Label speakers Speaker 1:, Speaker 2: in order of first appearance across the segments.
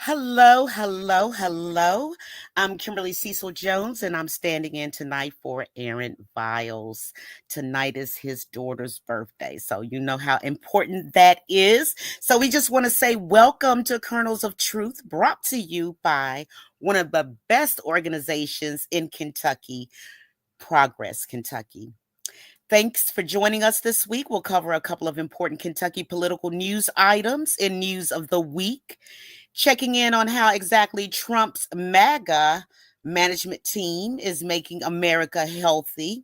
Speaker 1: Hello, hello, hello. I'm Kimberly Cecil Jones, and I'm standing in tonight for Aaron Viles. Tonight is his daughter's birthday, so you know how important that is. So we just want to say welcome to Kernels of Truth, brought to you by one of the best organizations in Kentucky, Progress Kentucky. Thanks for joining us this week. We'll cover a couple of important Kentucky political news items in News of the Week, checking in on how exactly Trump's MAGA management team is making America healthy.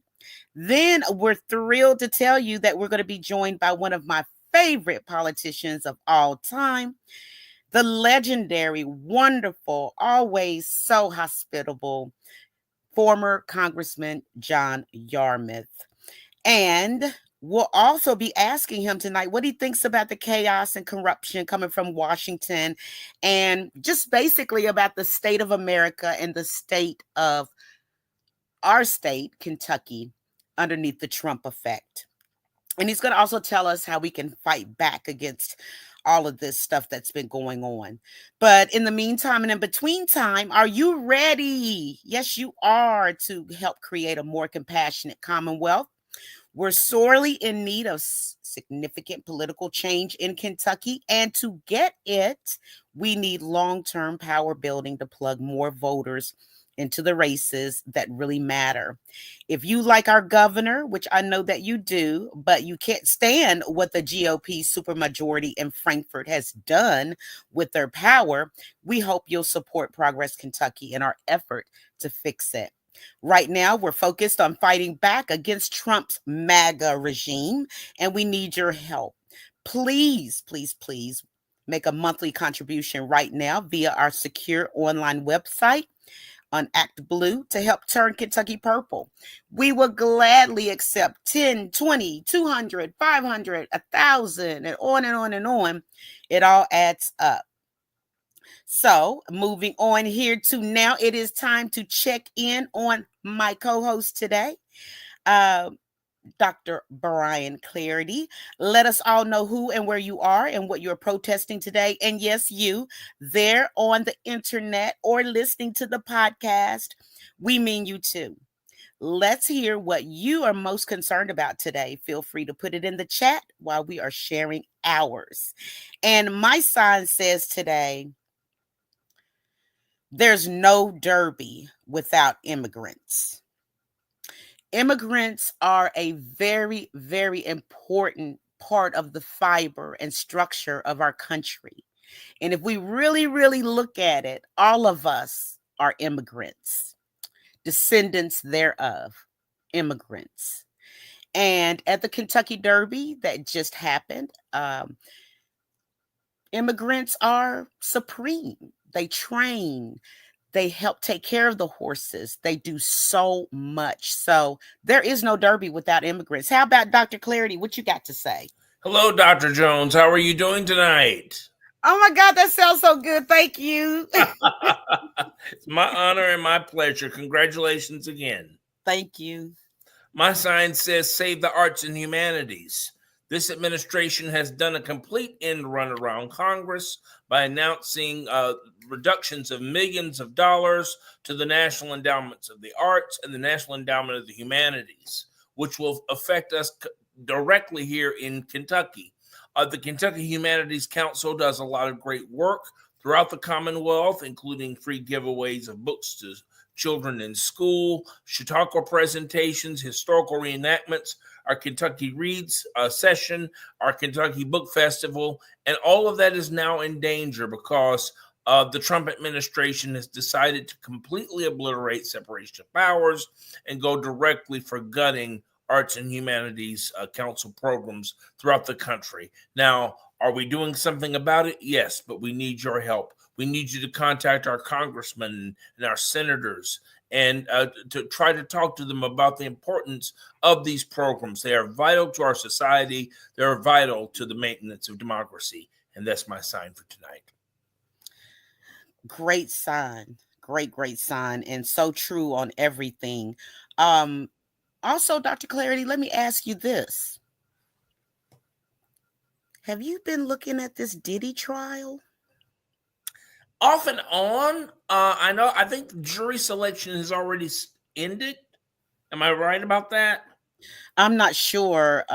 Speaker 1: Then we're thrilled to tell you that we're going to be joined by one of my favorite politicians of all time, the legendary, wonderful, always so hospitable former Congressman John Yarmuth. And we'll also be asking him tonight what he thinks about the chaos and corruption coming from Washington and just basically about the state of America and the state of our state, Kentucky, underneath the Trump effect. And he's going to also tell us how we can fight back against all of this stuff that's been going on. But in the meantime and in between time, are you ready? Yes, you are, to help create a more compassionate commonwealth. We're sorely in need of significant political change in Kentucky. And to get it, we need long-term power building to plug more voters into the races that really matter. If you like our governor, which I know that you do, but you can't stand what the GOP supermajority in Frankfort has done with their power, we hope you'll support Progress Kentucky in our effort to fix it. Right now, we're focused on fighting back against Trump's MAGA regime, and we need your help. Please, please, please make a monthly contribution right now via our secure online website on Act Blue to help turn Kentucky purple. We will gladly accept 10, 20, 200, 500, 1,000, and on and on and on. It all adds up. So, moving on here to now, it is time to check in on my co host today, uh, Dr. Brian Clardy. Let us all know who and where you are and what you're protesting today. And yes, you there on the internet or listening to the podcast, we mean you too. Let's hear what you are most concerned about today. Feel free to put it in the chat while we are sharing ours. And my sign says today, there's no derby without immigrants. Immigrants are a very, very important part of the fiber and structure of our country. And if we really, really look at it, all of us are immigrants, descendants thereof, immigrants. And at the Kentucky Derby that just happened, immigrants are supreme. They train, they help take care of the horses. They do so much. So there is no derby without immigrants. How about Dr. Clardy? What you got to say?
Speaker 2: Hello, Dr. Jones. How are you doing tonight?
Speaker 1: Oh my God, that sounds so good. Thank you.
Speaker 2: It's my honor and my pleasure. Congratulations again.
Speaker 1: Thank you.
Speaker 2: My sign says save the arts and humanities. This administration has done a complete end run around Congress by announcing reductions of millions of dollars to the National Endowments of the Arts and the National Endowment of the Humanities, which will affect us directly here in Kentucky. The Kentucky Humanities Council does a lot of great work throughout the Commonwealth, including free giveaways of books to children in school, Chautauqua presentations, historical reenactments, our Kentucky Reads session, our Kentucky Book Festival, and all of that is now in danger because the Trump administration has decided to completely obliterate separation of powers and go directly for gutting arts and humanities council programs throughout the country. Now, are we doing something about it? Yes, but we need your help. We need you to contact our congressmen and our senators and to try to talk to them about the importance of these programs. They are vital to our society. They are vital to the maintenance of democracy. And that's my sign for tonight.
Speaker 1: Great sign. Great sign. And so true on everything. Also, Dr. Clardy, let me ask you this. Have you been looking at this Diddy trial?
Speaker 2: Off and on. I think the jury selection has already ended. Am I right about that?
Speaker 1: I'm not sure.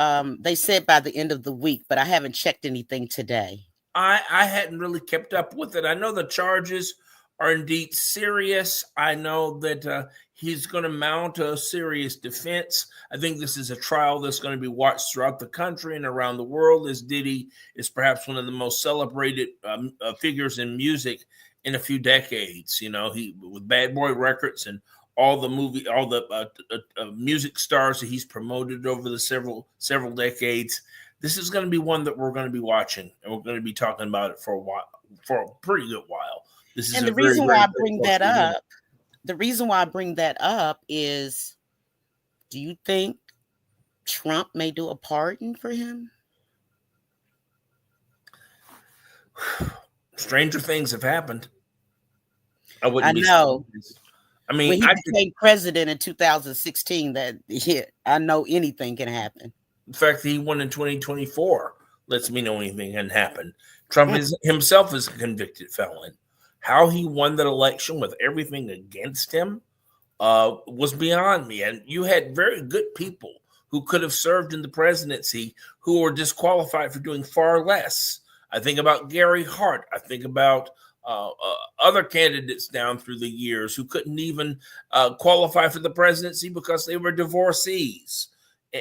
Speaker 1: They said by the end of the week, but I haven't checked anything today.
Speaker 2: I hadn't really kept up with it. I know the charges are indeed serious. I know that he's going to mount a serious defense. I think this is a trial that's going to be watched throughout the country and around the world, as Diddy is perhaps one of the most celebrated figures in music in a few decades. You know, he with Bad Boy Records and all the music stars that he's promoted over the several decades. This is going to be one that we're going to be watching, and we're going to be talking about it for a while, for a pretty good while. This is
Speaker 1: And
Speaker 2: a very, very
Speaker 1: the reason why I bring that up is, do you think Trump may do a pardon for him?
Speaker 2: Stranger things have happened. I
Speaker 1: I know.
Speaker 2: I mean,
Speaker 1: when he became president in 2016, I know anything can happen.
Speaker 2: The fact that he won in 2024 lets me know anything can happen. Trump himself is a convicted felon. How he won that election with everything against him was beyond me. And you had very good people who could have served in the presidency who were disqualified for doing far less. I think about Gary Hart. I think about other candidates down through the years who couldn't even qualify for the presidency because they were divorcees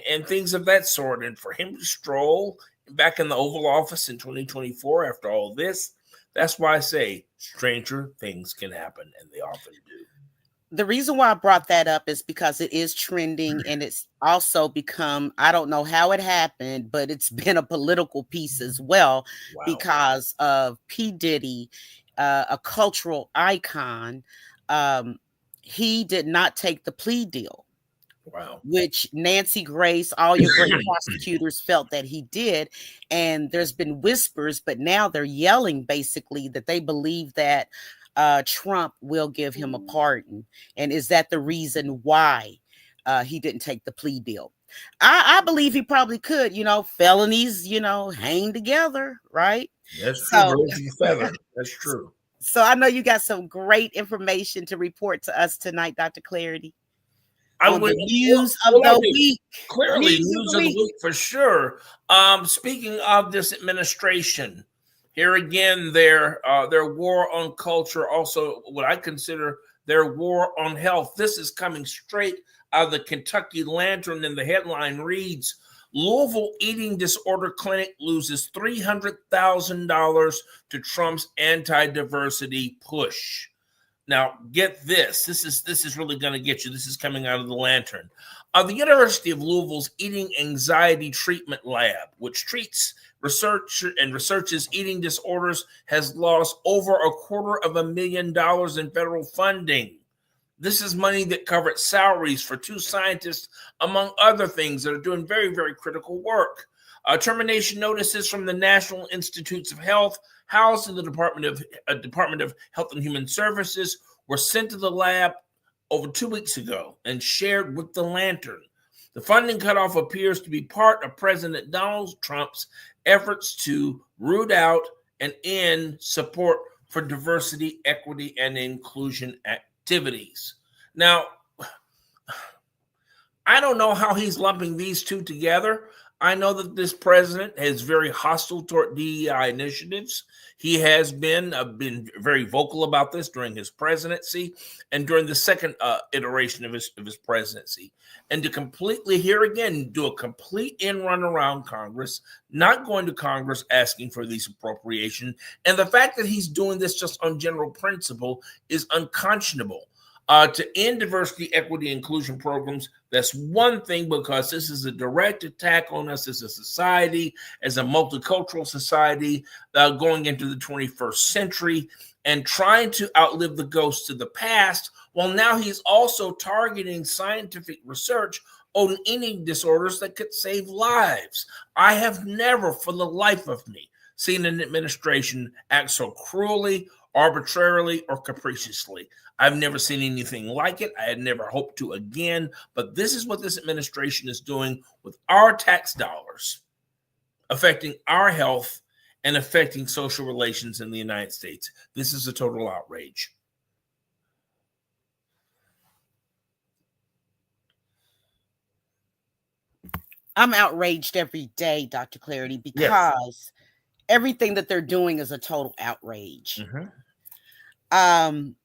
Speaker 2: and things of that sort. And for him to stroll back in the Oval Office in 2024 after all this, that's why I say stranger things can happen, and they often do.
Speaker 1: The reason why I brought that up is because it is trending, and it's also become, I don't know how it happened, but it's been a political piece as well. Wow. Because of P. Diddy, a cultural icon. He did not take the plea deal.
Speaker 2: Wow.
Speaker 1: Which Nancy Grace, all your great prosecutors felt that he did. And there's been whispers, but now they're yelling basically that they believe that Trump will give him a pardon. And is that the reason why he didn't take the plea deal? I believe he probably could, felonies, hang together, right?
Speaker 2: That's true. That's true.
Speaker 1: So I know you got some great information to report to us tonight, Dr. Clardy. News of the week.
Speaker 2: Clearly, news of the week for sure. Speaking of this administration, here again, their war on culture, also what I consider their war on health. This is coming straight out of the Kentucky Lantern, and the headline reads, Louisville Eating Disorder Clinic loses $300,000 to Trump's anti-diversity push. Now, get this. This is really going to get you. This is coming out of the Lantern. The University of Louisville's Eating Anxiety Treatment Lab, which treats researches eating disorders, has lost over $250,000 in federal funding. This is money that covered salaries for 2 scientists, among other things, that are doing very, very critical work. Termination notices from the National Institutes of Health, housed in the Department of Health and Human Services, were sent to the lab over 2 weeks ago and shared with the Lantern. The funding cutoff appears to be part of President Donald Trump's efforts to root out and end support for diversity, equity, and inclusion activities. Now, I don't know how he's lumping these two together. I know that this president is very hostile toward DEI initiatives. He has been very vocal about this during his presidency and during the second iteration of his presidency. And to completely, here again, do a complete end run around Congress, not going to Congress asking for these appropriations. And the fact that he's doing this just on general principle is unconscionable. To end diversity, equity, inclusion programs, that's one thing, because this is a direct attack on us as a society, as a multicultural society, going into the 21st century and trying to outlive the ghosts of the past. Well, now he's also targeting scientific research on eating disorders that could save lives. I have never, for the life of me, seen an administration act so cruelly, arbitrarily, or capriciously. I've never seen anything like it. I had never hoped to again, but this is what this administration is doing with our tax dollars, affecting our health and affecting social relations in the United States. This is a total outrage.
Speaker 1: I'm outraged every day, Dr. Clardy, because everything that they're doing is a total outrage. And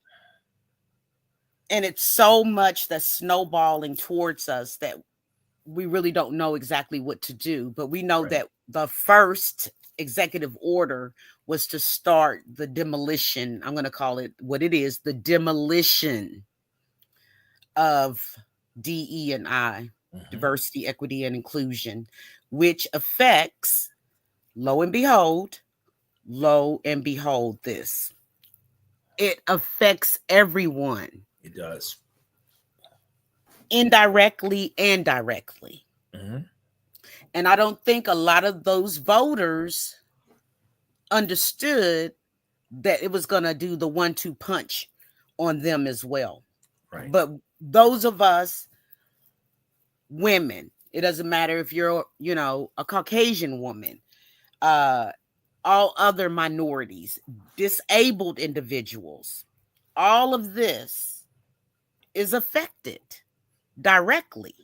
Speaker 1: it's so much that's snowballing towards us that we really don't know exactly what to do. But we know that the first executive order was to start the demolition. I'm going to call it what it is, the demolition of DE&I, diversity, equity, and inclusion, which affects, lo and behold, this. It affects everyone.
Speaker 2: It does.
Speaker 1: Indirectly and directly. And I don't think a lot of those voters understood that it was going to do the 1-2 punch on them as well.
Speaker 2: Right.
Speaker 1: But those of us women, it doesn't matter if you're, a Caucasian woman, all other minorities, disabled individuals, all of this is affected directly.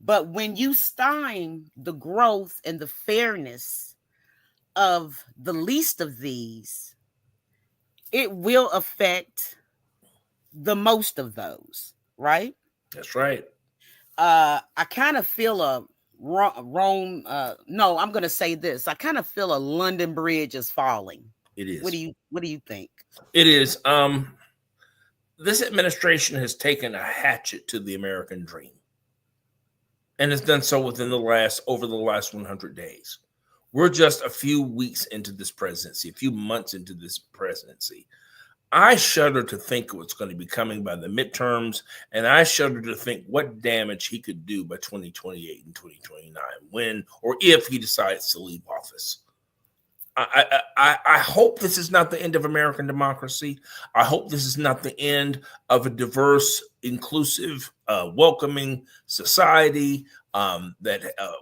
Speaker 1: But when you stymie the growth and the fairness of the least of these, it will affect the most of those, right?
Speaker 2: That's right.
Speaker 1: I kind of feel I'm going to say this. I kind of feel a London Bridge is falling.
Speaker 2: It is.
Speaker 1: What do you think?
Speaker 2: It is. This administration has taken a hatchet to the American dream, and has done so over the last 100 days. We're just a few weeks into this presidency, a few months into this presidency. I shudder to think what's going to be coming by the midterms, and I shudder to think what damage he could do by 2028 and 2029, when or if he decides to leave office. I hope this is not the end of American democracy. I hope this is not the end of a diverse, inclusive, welcoming society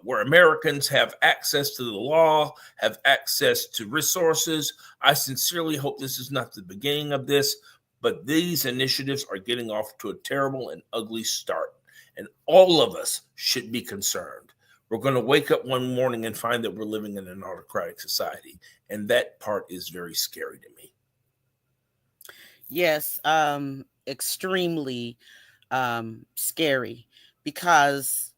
Speaker 2: where Americans have access to the law, have access to resources. I sincerely hope this is not the beginning of this, but these initiatives are getting off to a terrible and ugly start, and all of us should be concerned. We're going to wake up one morning and find that we're living in an autocratic society. And that part is very scary to me.
Speaker 1: Yes, extremely scary, because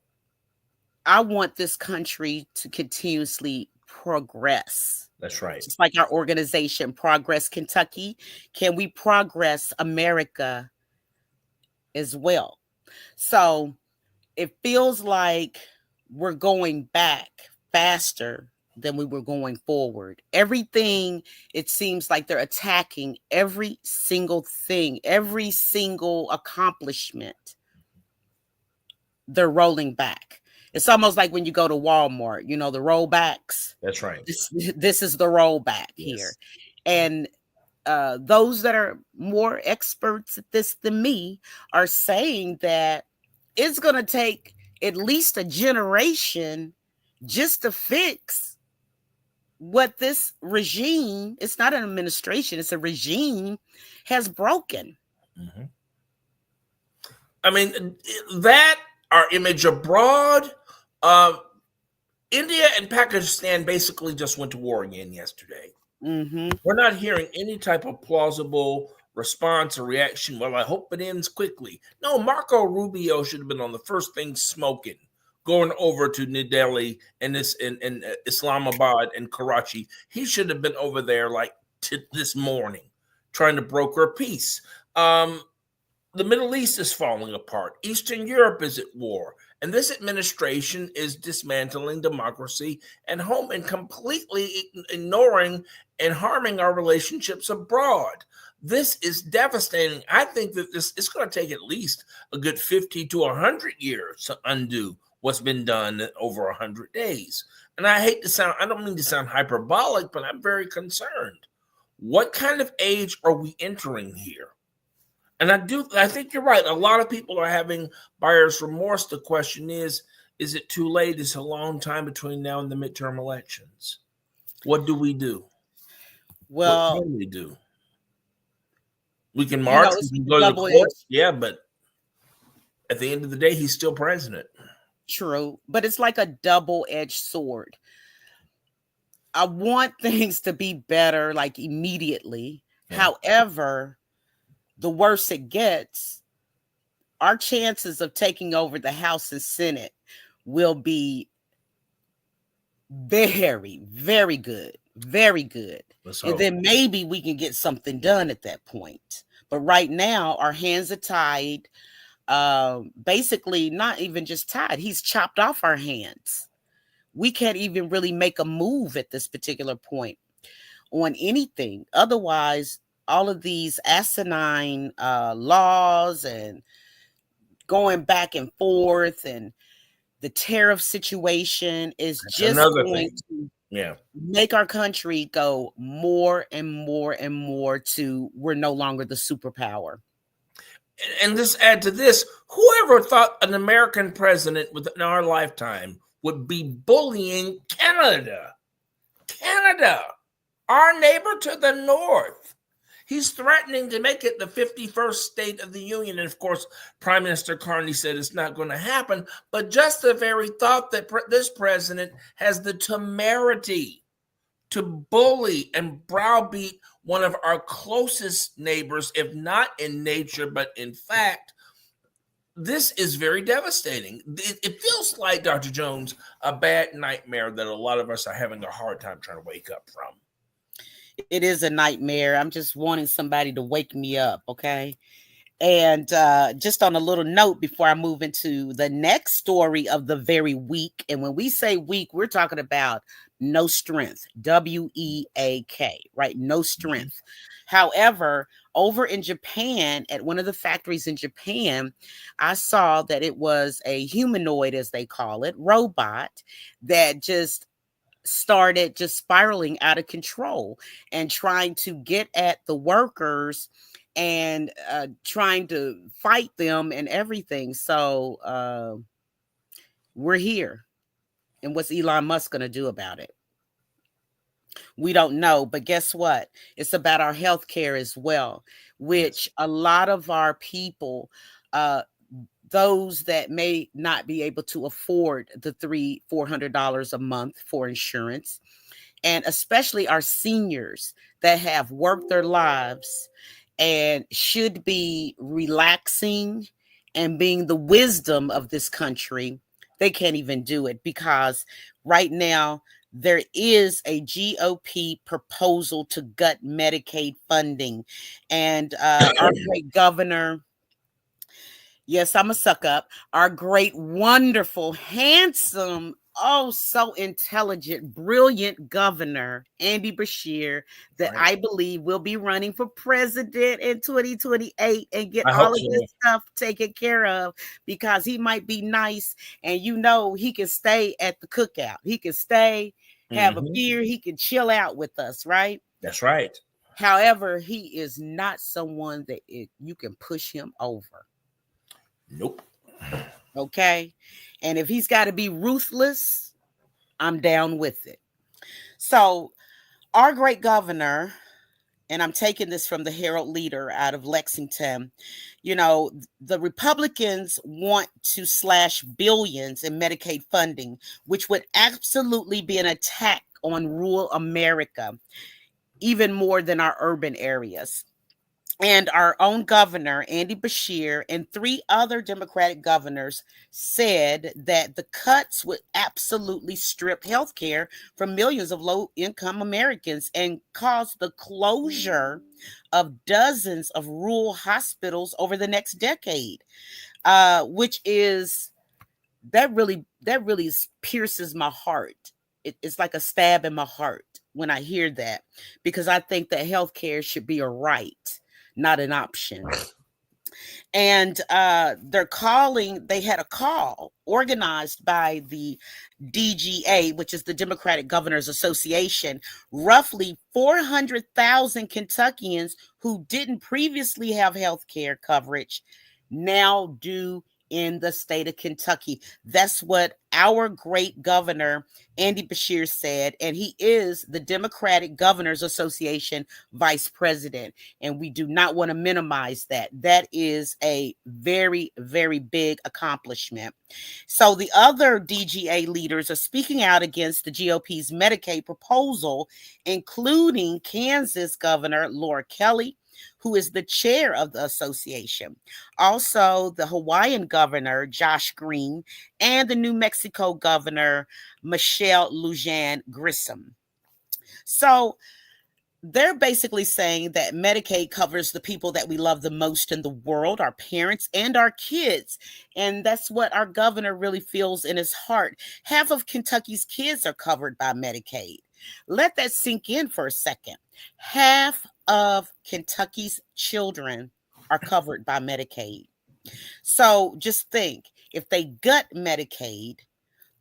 Speaker 1: I want this country to continuously progress.
Speaker 2: That's right.
Speaker 1: Just like our organization, Progress Kentucky. Can we progress America as well? So it feels like we're going back faster than we were going forward. Everything, it seems like they're attacking every single thing, every single accomplishment. They're rolling back. It's almost like when you go to Walmart, the rollbacks.
Speaker 2: That's right.
Speaker 1: This is the rollback here. And those that are more experts at this than me are saying that it's going to take at least a generation just to fix what this regime, it's not an administration, it's a regime, has broken.
Speaker 2: I mean, that, our image abroad, India and Pakistan basically just went to war again yesterday. We're not hearing any type of plausible response or reaction. Well, I hope it ends quickly. No, Marco Rubio should have been on the first thing smoking, going over to New Delhi and in Islamabad and Karachi. He should have been over there this morning, trying to broker peace. The Middle East is falling apart. Eastern Europe is at war. And this administration is dismantling democracy and completely ignoring and harming our relationships abroad. This is devastating. I think that it's going to take at least a good 50 to 100 years to undo what's been done over 100 days. And I don't mean to sound hyperbolic, but I'm very concerned. What kind of age are we entering here? And I think you're right. A lot of people are having buyer's remorse. The question is it too late? Is a long time between now and the midterm elections? What do we do?
Speaker 1: Well,
Speaker 2: what can we do? We can
Speaker 1: you know,
Speaker 2: march, we
Speaker 1: it's
Speaker 2: can
Speaker 1: a
Speaker 2: go to court.
Speaker 1: double-edged.
Speaker 2: Yeah, but at the end of the day, he's still president.
Speaker 1: True, but it's like a double-edged sword. I want things to be better, like immediately.
Speaker 2: Yeah.
Speaker 1: However, the worse it gets, our chances of taking over the House and Senate will be very, very good. Very good.
Speaker 2: Let's
Speaker 1: And
Speaker 2: hope.
Speaker 1: then maybe we can get something done at that point. But right now, our hands are tied. Basically, not even just tied. He's chopped off our hands. We can't even really make a move at this particular point on anything. Otherwise, all of these asinine laws and going back and forth and the tariff situation is
Speaker 2: That's
Speaker 1: just
Speaker 2: another
Speaker 1: going
Speaker 2: thing.
Speaker 1: to
Speaker 2: Yeah.
Speaker 1: make our country go more and more and more to we're no longer the superpower.
Speaker 2: And this add to this, whoever thought an American president within our lifetime would be bullying Canada? Canada, our neighbor to the north. He's threatening to make it the 51st state of the union. And of course, Prime Minister Clardy said it's not going to happen. But just the very thought that this president has the temerity to bully and browbeat one of our closest neighbors, if not in nature, but in fact, this is very devastating. It feels like, Dr. Jones, a bad nightmare that a lot of us are having a hard time trying to wake up from.
Speaker 1: It is a nightmare. I'm just wanting somebody to wake me up, okay? And just on a little note before I move into the next story of the very week. And when we say week, we're talking about no strength, WEAK, right? No strength. However, over in Japan, at one of the factories in Japan, I saw that it was a humanoid, as they call it, robot that just started just spiraling out of control and trying to get at the workers and trying to fight them and everything. So we're here. And what's Elon Musk going to do about it? We don't know. But guess what? It's about our health care as well, which a lot of our people, those that may not be able to afford the $400 a month for insurance, and especially our seniors that have worked their lives and should be relaxing and being the wisdom of this country, they can't even do it because right now there is a GOP proposal to gut Medicaid funding. And our great governor, yes, I'm a suck up, our great, wonderful, handsome, oh, so intelligent, brilliant governor, Andy Beshear, that I believe will be running for president in 2028 and get all of this stuff taken care of because he might be nice. And you know, he can stay at the cookout. He can stay, have a beer. He can chill out with us, right?
Speaker 2: That's right.
Speaker 1: However, he is not someone that you can push him over.
Speaker 2: Nope.
Speaker 1: Okay. And if he's got to be ruthless, I'm down with it. So, our great governor, and I'm taking this from the Herald Leader out of Lexington, you know, the Republicans want to slash billions in Medicaid funding, which would absolutely be an attack on rural America, even more than our urban areas. And our own governor, Andy Beshear, and 3 other Democratic governors said that the cuts would absolutely strip health care from millions of low-income Americans and cause the closure of dozens of rural hospitals over the next decade, which is, that really pierces my heart. It's like a stab in my heart when I hear that, because I think that health care should be a right, not an option. And they had a call organized by the DGA, which is the Democratic Governors Association. Roughly 400,000 Kentuckians who didn't previously have health care coverage now do in the state of Kentucky. That's what our great governor, Andy Beshear, said. And he is the Democratic Governors Association vice president. And we do not want to minimize that. That is a very, very big accomplishment. So the other DGA leaders are speaking out against the GOP's Medicaid proposal, including Kansas Governor Laura Kelly, who is the chair of the association. Also, the Hawaiian governor, Josh Green, and the New Mexico governor, Michelle Lujan Grissom. So they're basically saying that Medicaid covers the people that we love the most in the world, our parents and our kids. And that's what our governor really feels in his heart. Half of Kentucky's kids are covered by Medicaid. Let that sink in for a second. Half of Kentucky's children are covered by Medicaid. So just think, if they gut Medicaid,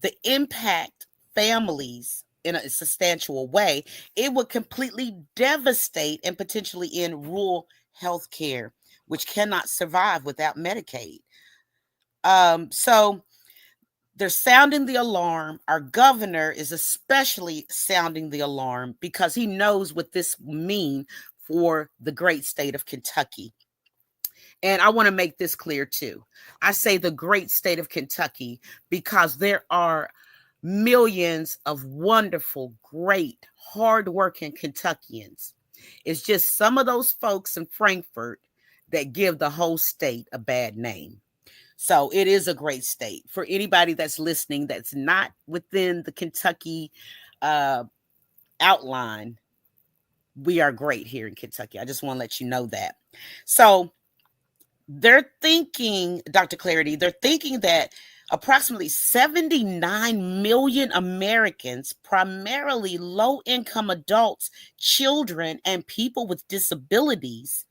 Speaker 1: the impact families in a substantial way, it would completely devastate and potentially end rural health care, which cannot survive without Medicaid. So they're sounding the alarm. Our governor is especially sounding the alarm because he knows what this means for the great state of Kentucky. And I want to make this clear too. I say the great state of Kentucky because there are millions of wonderful, great, hardworking Kentuckians. It's just some of those folks in Frankfort that give the whole state a bad name. So it is a great state. For anybody that's listening that's not within the Kentucky outline, we are great here in Kentucky. I just want to let you know that. So they're thinking, Dr. Clardy, they're thinking that approximately 79 million Americans, primarily low-income adults, children, and people with disabilities,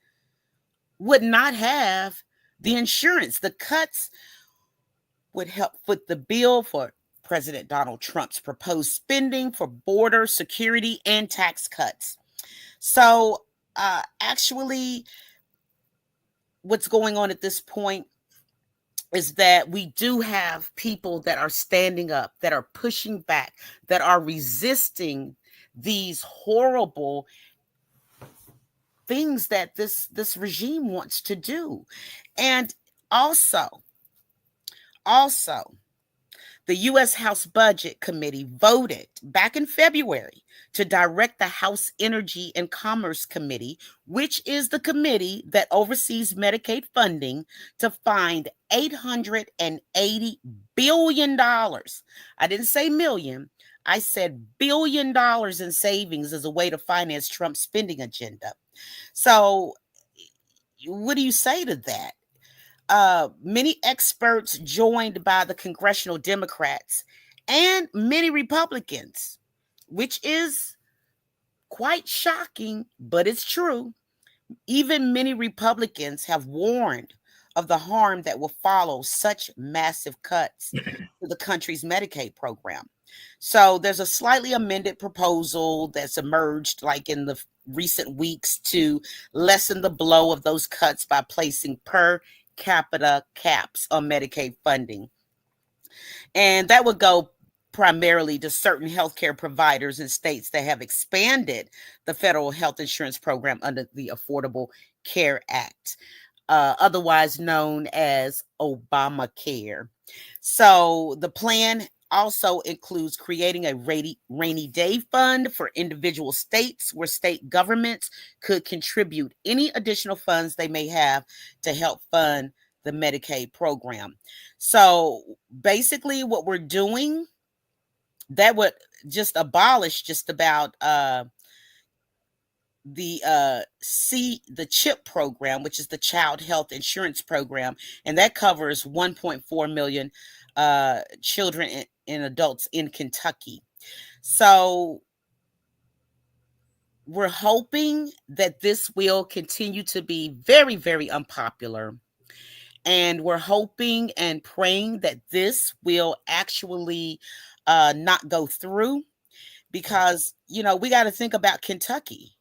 Speaker 1: would not have the insurance. The cuts would help foot the bill for President Donald Trump's proposed spending for border security and tax cuts. So actually, what's going on at this point is that we do have people that are standing up, that are pushing back, that are resisting these horrible things that this regime wants to do. And also, the U.S. House Budget Committee voted back in February to direct the House Energy and Commerce Committee, which is the committee that oversees Medicaid funding, to find $880 billion. I didn't say million. I said $1 billion in savings as a way to finance Trump's spending agenda. So what do you say to that? Many experts joined by the congressional Democrats and many Republicans, which is quite shocking, but it's true. Even many Republicans have warned of the harm that will follow such massive cuts to the country's Medicaid program. So there's a slightly amended proposal that's emerged like in the recent weeks to lessen the blow of those cuts by placing per capita caps on Medicaid funding. And that would go primarily to certain healthcare providers in states that have expanded the federal health insurance program under the Affordable Care Act, otherwise known as Obamacare. So the plan also includes creating a rainy day fund for individual states where state governments could contribute any additional funds they may have to help fund the Medicaid program. So basically what we're doing, that would just abolish just about the CHIP program, which is the Child Health Insurance Program, and that covers 1.4 million children and adults in Kentucky. So we're hoping that this will continue to be very, very unpopular. And we're hoping and praying that this will actually not go through because, we got to think about Kentucky.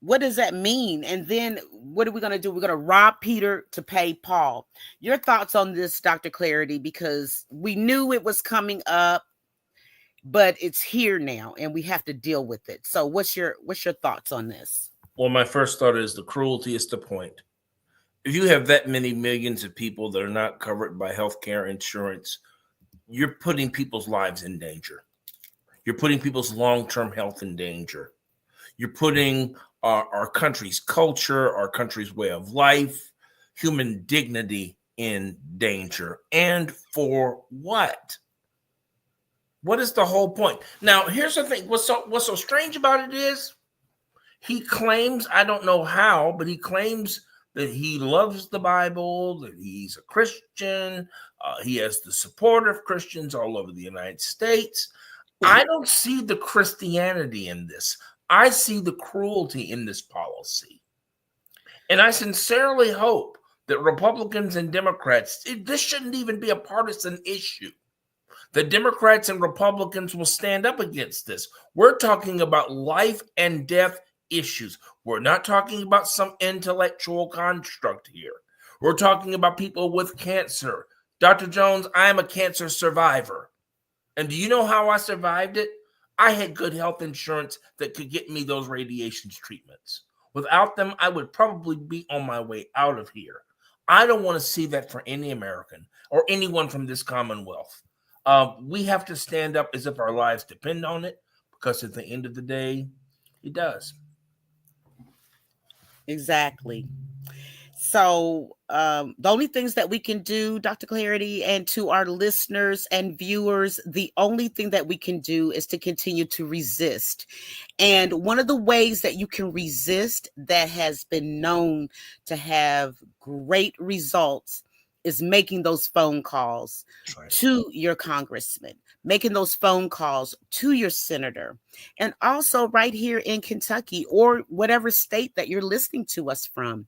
Speaker 1: What does that mean? And then what are we going to do? We're going to rob Peter to pay Paul. Your thoughts on this, Dr. Clardy, because we knew it was coming up, but it's here now and we have to deal with it. So what's your thoughts on this?
Speaker 2: Well, my first thought is the cruelty is the point. If you have that many millions of people that are not covered by health care insurance, you're putting people's lives in danger. You're putting people's long-term health in danger. You're putting our country's culture, our country's way of life, human dignity in danger. And for what? What is the whole point? Now, here's the thing. What's so strange about it is he claims, I don't know how, but he claims that he loves the Bible, that he's a Christian. He has the support of Christians all over the United States. I don't see the Christianity in this. I see the cruelty in this policy. And I sincerely hope that Republicans and Democrats, this shouldn't even be a partisan issue. The Democrats and Republicans will stand up against this. We're talking about life and death issues. We're not talking about some intellectual construct here. We're talking about people with cancer. Dr. Jones, I am a cancer survivor. And do you know how I survived it? I had good health insurance that could get me those radiation treatments. Without them, I would probably be on my way out of here. I don't want to see that for any American or anyone from this commonwealth. We have to stand up as if our lives depend on it, because at the end of the day, it does.
Speaker 1: Exactly. So the only things that we can do, Dr. Clardy, and to our listeners and viewers, the only thing that we can do is to continue to resist. And one of the ways that you can resist that has been known to have great results is making those phone calls to your congressman, making those phone calls to your senator, and also right here in Kentucky or whatever state that you're listening to us from.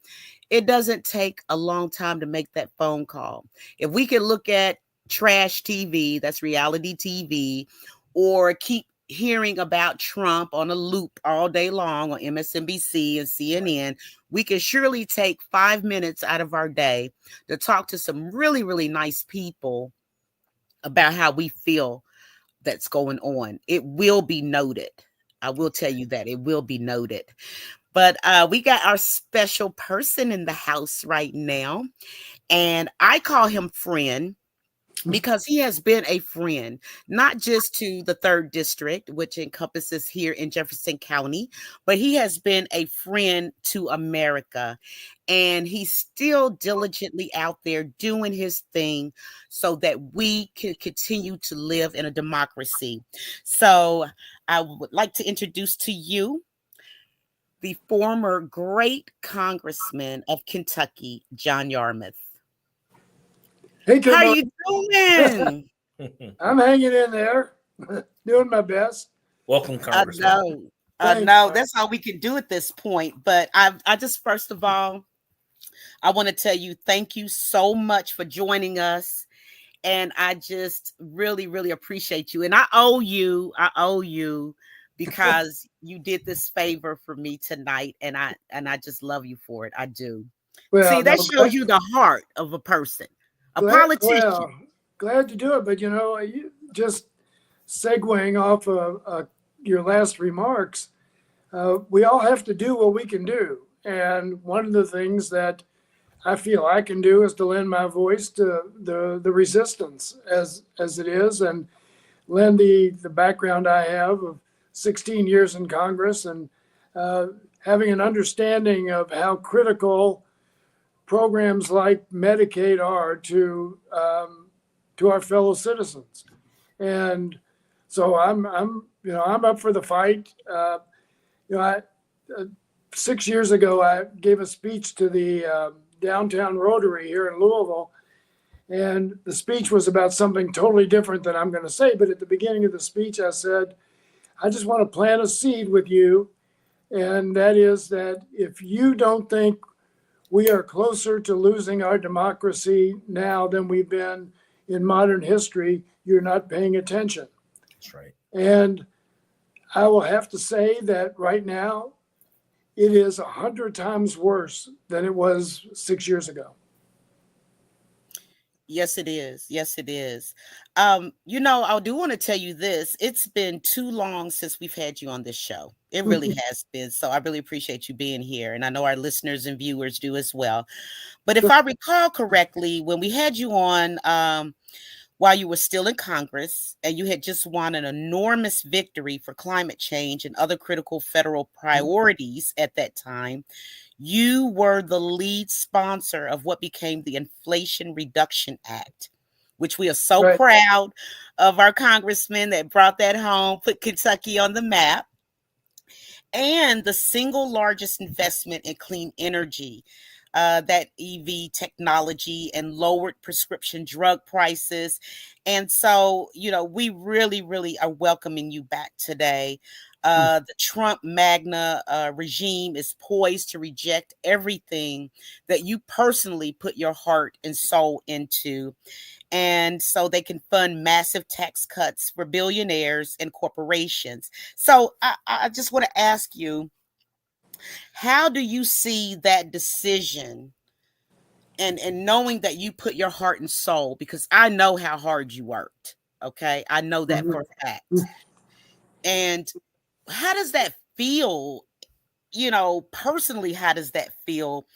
Speaker 1: It doesn't take a long time to make that phone call. If we can look at trash TV, that's reality TV, or keep hearing about Trump on a loop all day long on MSNBC and CNN, we can surely take 5 minutes out of our day to talk to some really, really nice people about how we feel that's going on. It will be noted. I will tell you that it will be noted. But we got our special person in the house right now, and I call him friend because he has been a friend, not just to the 3rd District, which encompasses here in Jefferson County, but he has been a friend to America. And he's still diligently out there doing his thing so that we can continue to live in a democracy. So I would like to introduce to you the former great Congressman of Kentucky, John Yarmuth.
Speaker 3: Hey,
Speaker 1: how are you doing?
Speaker 3: I'm hanging in there, doing my best.
Speaker 2: Welcome, Congressman.
Speaker 1: I know. That's how we can do at this point. But I just, first of all, I want to tell you, thank you so much for joining us. And I just really, really appreciate you. And I owe you because you did this favor for me tonight. And I just love you for it. I do. Well, see, that shows you the heart of a person. A politician.
Speaker 3: Well, glad to do it, but just segueing off of your last remarks, we all have to do what we can do, and one of the things that I feel I can do is to lend my voice to the resistance as it is, and lend the background I have of 16 years in Congress and having an understanding of how critical programs like Medicaid are to our fellow citizens, and so I'm up for the fight. 6 years ago, I gave a speech to the downtown Rotary here in Louisville, and the speech was about something totally different than I'm going to say. But at the beginning of the speech, I said, I just want to plant a seed with you, and that is that if you don't think we are closer to losing our democracy now than we've been in modern history, you're not paying attention.
Speaker 2: That's right.
Speaker 3: And I will have to say that right now, it is 100 times worse than it was 6 years ago.
Speaker 1: Yes, it is. Yes, it is. I do want to tell you this. It's been too long since we've had you on this show. It really has been. So I really appreciate you being here. And I know our listeners and viewers do as well. But if I recall correctly, when we had you on while you were still in Congress and you had just won an enormous victory for climate change and other critical federal priorities at that time, you were the lead sponsor of what became the Inflation Reduction Act, which we are so
Speaker 3: Right.
Speaker 1: proud of our congressman that brought that home, put Kentucky on the map, and the single largest investment in clean energy, that EV technology and lowered prescription drug prices. And so, we really, really are welcoming you back today. The Trump MAGA regime is poised to reject everything that you personally put your heart and soul into. And so they can fund massive tax cuts for billionaires and corporations. So I just want to ask you, how do you see that decision and knowing that you put your heart and soul, because I know how hard you worked. Okay. I know that for a fact. And how does that feel? Personally, how does that feel?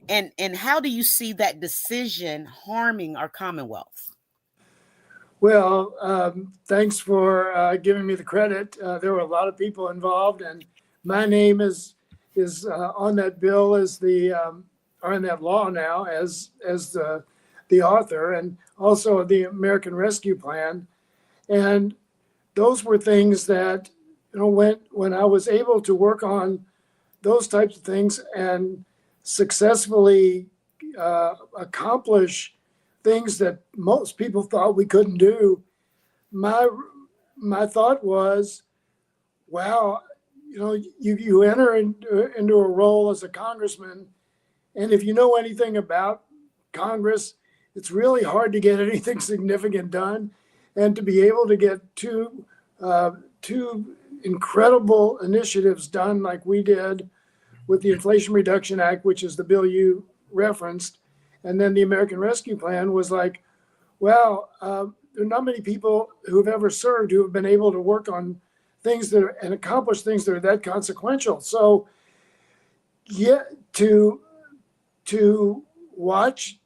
Speaker 1: And how do you see that decision harming our Commonwealth?
Speaker 3: Well, thanks for giving me the credit. There were a lot of people involved, and my name is on that bill as or in that law now as the author, and also the American Rescue Plan. And those were things that, when I was able to work on those types of things and successfully accomplish things that most people thought we couldn't do, my thought was, wow, you enter into a role as a congressman, and if you know anything about Congress, it's really hard to get anything significant done. And to be able to get two incredible initiatives done like we did with the Inflation Reduction Act, which is the bill you referenced, and then the American Rescue Plan, was like, well, there are not many people who have ever served who have been able to work on things and accomplish things that are that consequential. So, yeah, to watch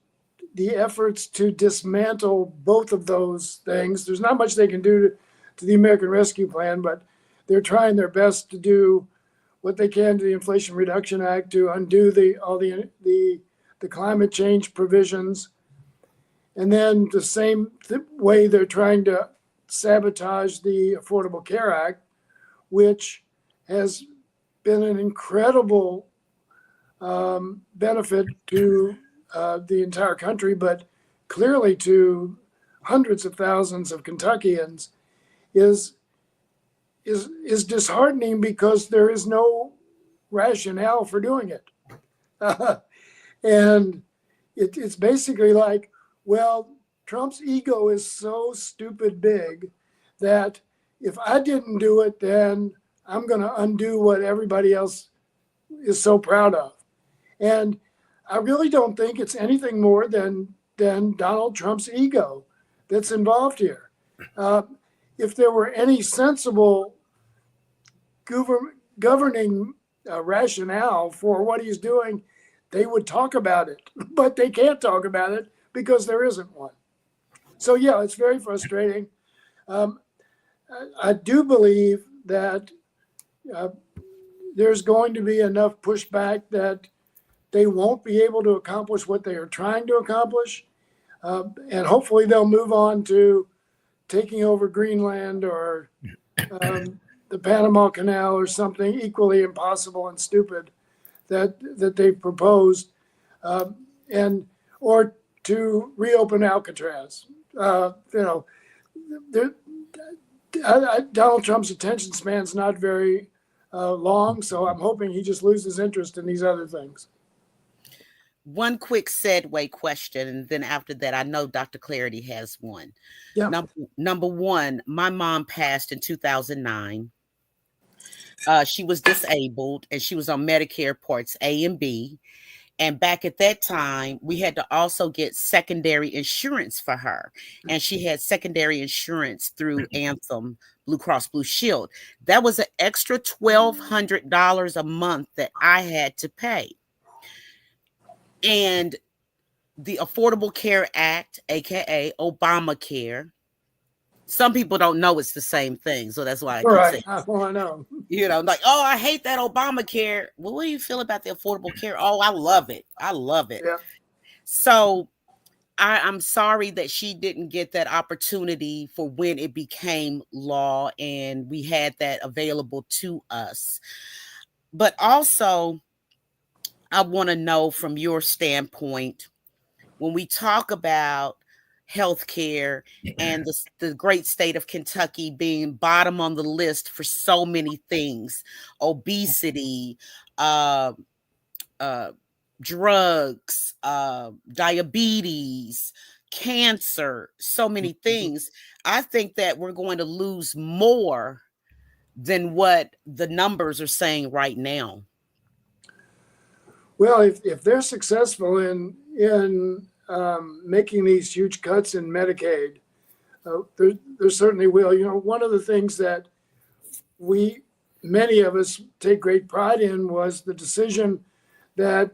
Speaker 3: the efforts to dismantle both of those things, there's not much they can do to the American Rescue Plan, but they're trying their best to do what they can to the Inflation Reduction Act to undo all the climate change provisions. And then the same way they're trying to sabotage the Affordable Care Act, which has been an incredible benefit to the entire country, but clearly to hundreds of thousands of Kentuckians, is disheartening because there is no rationale for doing it. And it's basically like, well, Trump's ego is so stupid big that if I didn't do it, then I'm going to undo what everybody else is so proud of. And I really don't think it's anything more than Donald Trump's ego that's involved here. If there were any sensible governing rationale for what he's doing, they would talk about it, but they can't talk about it because there isn't one. So yeah, it's very frustrating. I do believe that there's going to be enough pushback that they won't be able to accomplish what they are trying to accomplish. And hopefully they'll move on to taking over Greenland or the Panama Canal or something equally impossible and stupid that they've proposed, or to reopen Alcatraz. Donald Trump's attention span's not very long, so I'm hoping he just loses interest in these other things.
Speaker 1: One quick segue question, and then after that, I know Dr. Clardy has one.
Speaker 3: Yeah.
Speaker 1: Number one, my mom passed in 2009. She was disabled and she was on Medicare Parts A and B. And back at that time, we had to also get secondary insurance for her. And she had secondary insurance through Anthem, Blue Cross Blue Shield. That was an extra $1,200 a month that I had to pay. And the Affordable Care Act, aka Obamacare, some people don't know it's the same thing. So that's why I keep saying,
Speaker 3: well, I know.
Speaker 1: Like, oh, I hate that Obamacare. Well, what do you feel about the Affordable Care? Oh, I love it. I love it.
Speaker 3: Yeah.
Speaker 1: So I'm sorry that she didn't get that opportunity for when it became law and we had that available to us. But also, I want to know from your standpoint, when we talk about healthcare and the great state of Kentucky being bottom on the list for so many things, obesity, drugs, diabetes, cancer, so many things. I think that we're going to lose more than what the numbers are saying right now.
Speaker 3: Well, if they're successful in making these huge cuts in Medicaid, there certainly will. One of the things that many of us take great pride in was the decision that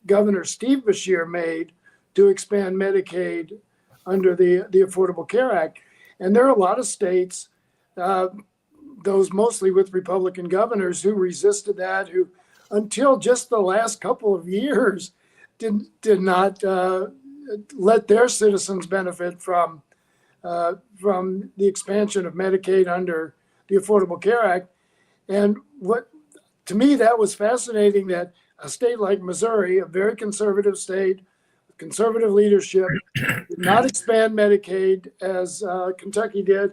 Speaker 3: Governor Steve Beshear made to expand Medicaid under the Affordable Care Act. And there are a lot of states, those mostly with Republican governors, who resisted that, who until just the last couple of years did not let their citizens benefit from the expansion of Medicaid under the Affordable Care Act. And to me, that was fascinating, that a state like Missouri, a very conservative state, conservative leadership, did not expand Medicaid as Kentucky did.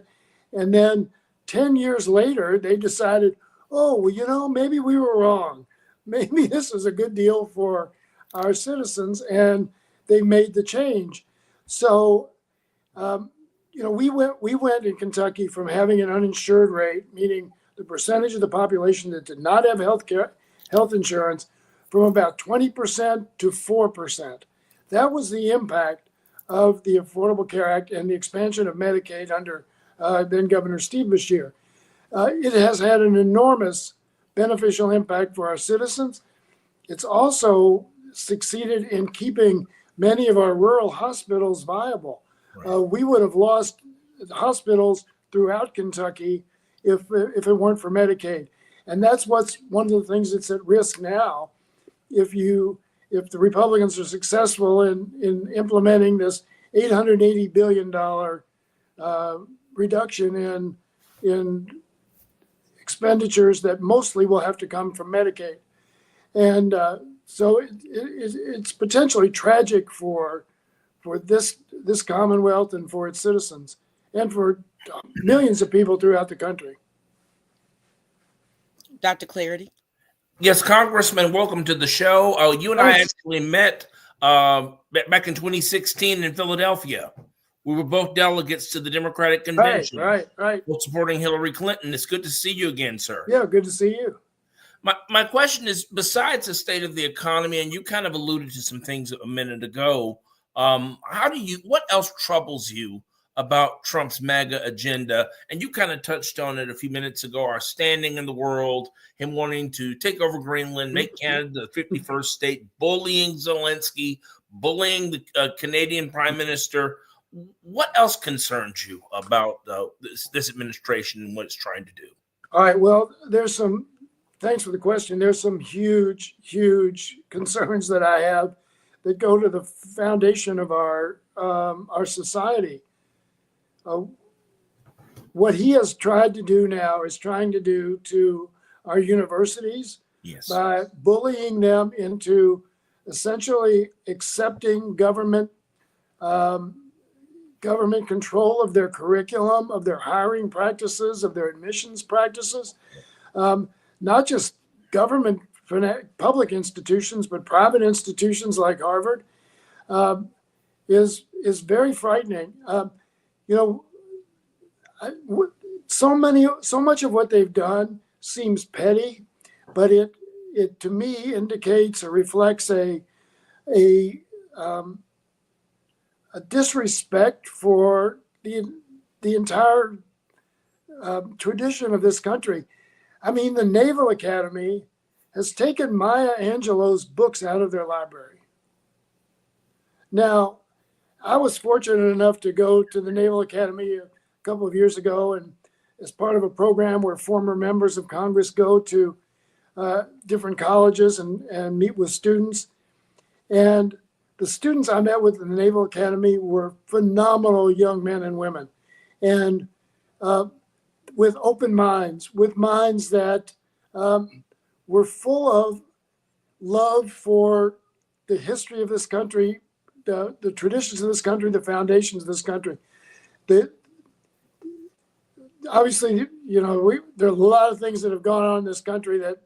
Speaker 3: And then 10 years later, they decided, oh, well, maybe we were wrong. Maybe this is a good deal for our citizens, and they made the change. So, we went in Kentucky from having an uninsured rate, meaning the percentage of the population that did not have health insurance, from about 20% to 4%. That was the impact of the Affordable Care Act and the expansion of Medicaid under then Governor Steve Beshear. It has had an enormous beneficial impact for our citizens. It's also succeeded in keeping many of our rural hospitals viable. Right. We would have lost hospitals throughout Kentucky if it weren't for Medicaid. And that's one of the things that's at risk now. If the Republicans are successful in implementing this $880 billion reduction in expenditures that mostly will have to come from Medicaid. And so it's potentially tragic for this Commonwealth and for its citizens and for millions of people throughout the country.
Speaker 1: Dr. Clardy?
Speaker 2: Yes, Congressman, welcome to the show. You and I actually met back in 2016 in Philadelphia. We were both delegates to the Democratic Convention.
Speaker 3: Right.
Speaker 2: Both supporting Hillary Clinton. It's good to see you again, sir.
Speaker 3: Yeah, good to see you.
Speaker 2: My question is, besides the state of the economy, and you kind of alluded to some things a minute ago, what else troubles you about Trump's MAGA agenda? And you kind of touched on it a few minutes ago, our standing in the world, him wanting to take over Greenland, make Canada the 51st state, bullying Zelensky, bullying the Canadian Prime Minister. What else concerns you about this administration and what it's trying to do?
Speaker 3: All right, well, thanks for the question. There's some huge, huge concerns that I have that go to the foundation of our society. What he has tried to do now is trying to do to our universities, yes, by bullying them into essentially accepting government control of their curriculum, of their hiring practices, of their admissions practices. Not just government, public institutions, but private institutions like Harvard, is very frightening. So much of what they've done seems petty, but it to me indicates or reflects a disrespect for the entire tradition of this country. I mean, the Naval Academy has taken Maya Angelou's books out of their library. Now, I was fortunate enough to go to the Naval Academy a couple of years ago, and as part of a program where former members of Congress go to different colleges and meet with students. And the students I met with in the Naval Academy were phenomenal young men and women, and with open minds, with minds that were full of love for the history of this country, the traditions of this country, the foundations of this country. Obviously, there are a lot of things that have gone on in this country that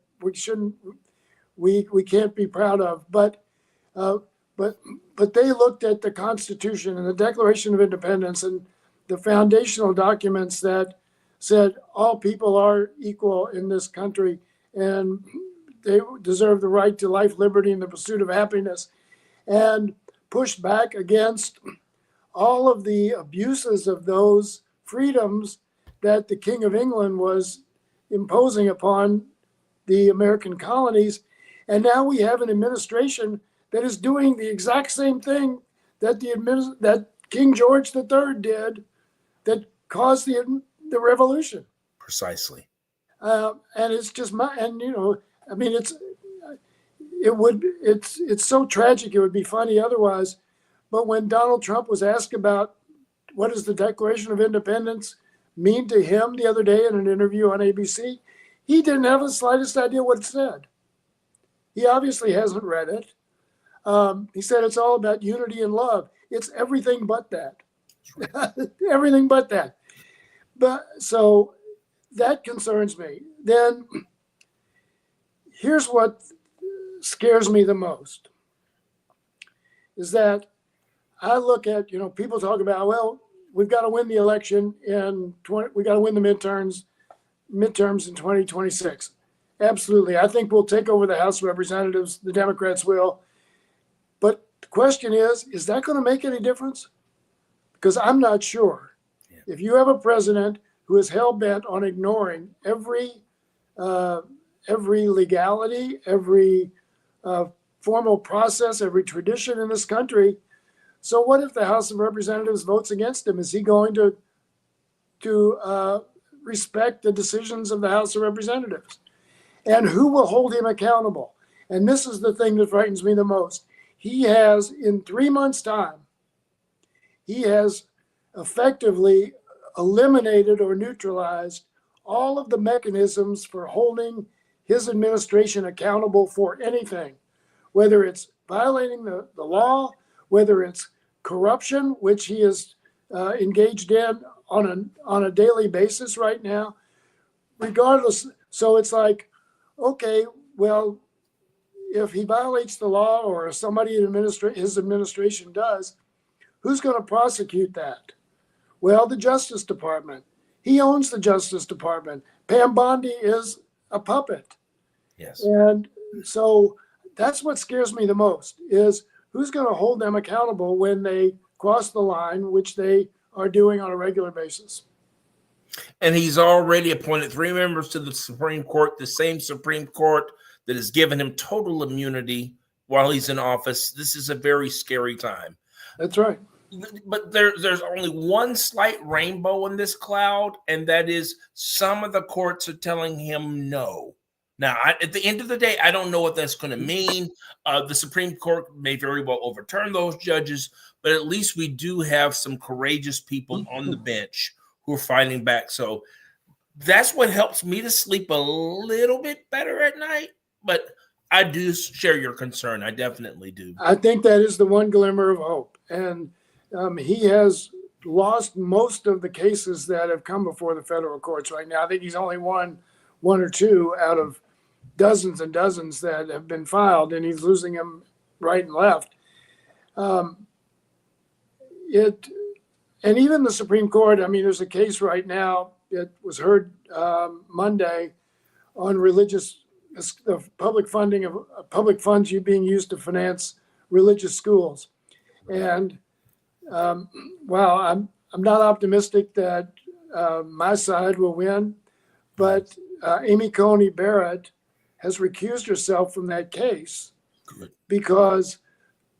Speaker 3: we can't be proud of, but they looked at the Constitution and the Declaration of Independence and the foundational documents that said all people are equal in this country and they deserve the right to life, liberty, and the pursuit of happiness, and pushed back against all of the abuses of those freedoms that the King of England was imposing upon the American colonies. And now we have an administration that is doing the exact same thing that that King George III did, that caused the revolution.
Speaker 2: Precisely.
Speaker 3: And it's just it's so tragic. It would be funny otherwise. But when Donald Trump was asked about what does the Declaration of Independence mean to him the other day in an interview on ABC, he didn't have the slightest idea what it said. He obviously hasn't read it. He said it's all about unity and love. It's everything but that. Everything but that. But so that concerns me. Then here's what scares me the most is that I look at, people talk about, well, we've got to win the election we got to win the midterms in 2026. Absolutely. I think we'll take over the House of Representatives. The Democrats will. But the question is that going to make any difference? Because I'm not sure. Yeah. If you have a president who is hell-bent on ignoring every legality, every formal process, every tradition in this country, so what if the House of Representatives votes against him? Is he going to respect the decisions of the House of Representatives? And who will hold him accountable? And this is the thing that frightens me the most. He has, in 3 months' time, he has effectively eliminated or neutralized all of the mechanisms for holding his administration accountable for anything, whether it's violating the law, whether it's corruption, which he is engaged in on a daily basis right now, regardless. So it's like, okay, well, if he violates the law or somebody in his administration does, who's going to prosecute that? Well, the Justice Department. He owns the Justice Department. Pam Bondi is a puppet.
Speaker 2: Yes.
Speaker 3: And so that's what scares me the most is who's going to hold them accountable when they cross the line, which they are doing on a regular basis.
Speaker 2: And he's already appointed 3 members to the Supreme Court, the same Supreme Court that has given him total immunity while he's in office. This is a very scary time.
Speaker 3: That's right.
Speaker 2: But there's only one slight rainbow in this cloud, and that is some of the courts are telling him no. Now, at the end of the day, I don't know what that's going to mean. The Supreme Court may very well overturn those judges, but at least we do have some courageous people on the bench who are fighting back. So that's what helps me to sleep a little bit better at night. But I do share your concern. I definitely do.
Speaker 3: I think that is the one glimmer of hope. And he has lost most of the cases that have come before the federal courts right now. I think he's only won 1 or 2 out of dozens and dozens that have been filed, and he's losing them right and left. And even the Supreme Court, I mean, there's a case right now that was heard Monday on the public funding of public funds being used to finance religious schools. And while I'm not optimistic that my side will win, but Amy Coney Barrett has recused herself from that case.
Speaker 2: Good.
Speaker 3: Because